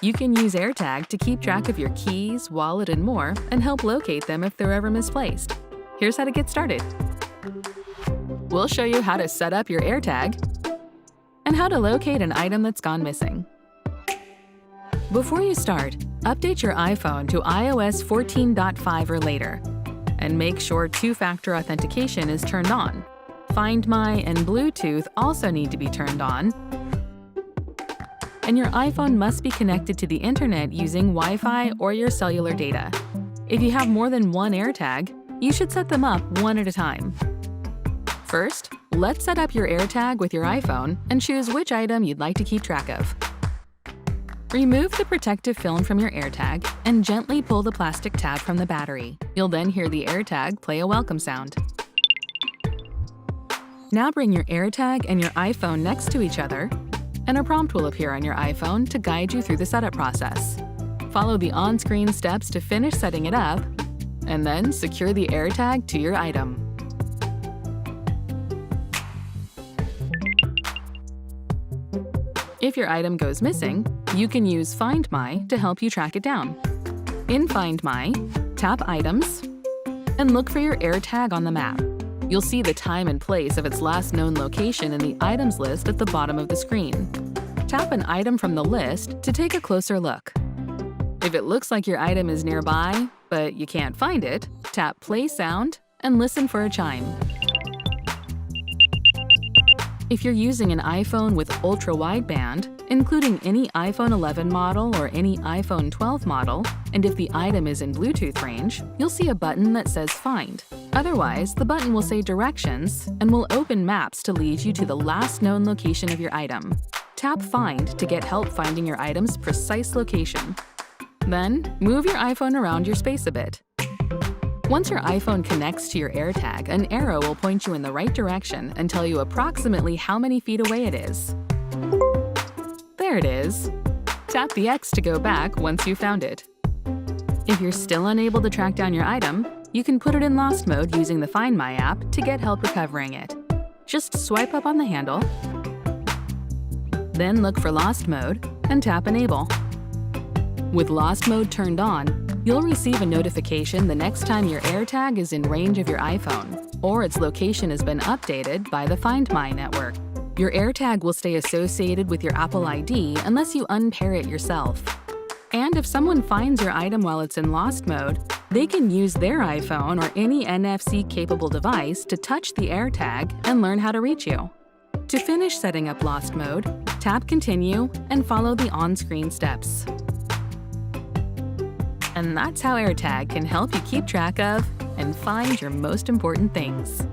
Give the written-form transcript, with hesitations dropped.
You can use AirTag to keep track of your keys, wallet, and more, and help locate them if they're ever misplaced. Here's how to get started. We'll show you how to set up your AirTag and how to locate an item that's gone missing. Before you start, update your iPhone to iOS 14.5 or later, and make sure two-factor authentication is turned on. Find My and Bluetooth also need to be turned on, and your iPhone must be connected to the internet using Wi-Fi or your cellular data. If you have more than one AirTag, you should set them up one at a time. First, let's set up your AirTag with your iPhone and choose which item you'd like to keep track of. Remove the protective film from your AirTag and gently pull the plastic tab from the battery. You'll then hear the AirTag play a welcome sound. Now bring your AirTag and your iPhone next to each other, and a prompt will appear on your iPhone to guide you through the setup process. Follow the on-screen steps to finish setting it up, and then secure the AirTag to your item. If your item goes missing, you can use Find My to help you track it down. In Find My, tap Items and look for your AirTag on the map. You'll see the time and place of its last known location in the items list at the bottom of the screen. Tap an item from the list to take a closer look. If it looks like your item is nearby, but you can't find it, tap Play Sound and listen for a chime. If you're using an iPhone with Ultra Wideband, including any iPhone 11 model or any iPhone 12 model, and if the item is in Bluetooth range, you'll see a button that says Find. Otherwise, the button will say Directions and will open maps to lead you to the last known location of your item. Tap Find to get help finding your item's precise location. Then, move your iPhone around your space a bit. Once your iPhone connects to your AirTag, an arrow will point you in the right direction and tell you approximately how many feet away it is. There it is. Tap the X to go back once you've found it. If you're still unable to track down your item, you can put it in Lost Mode using the Find My app to get help recovering it. Just swipe up on the handle, then look for Lost Mode and tap Enable. With Lost Mode turned on, you'll receive a notification the next time your AirTag is in range of your iPhone, or its location has been updated by the Find My network. Your AirTag will stay associated with your Apple ID unless you unpair it yourself. And if someone finds your item while it's in Lost Mode, they can use their iPhone or any NFC-capable device to touch the AirTag and learn how to reach you. To finish setting up Lost Mode, tap Continue and follow the on-screen steps. And that's how AirTag can help you keep track of and find your most important things.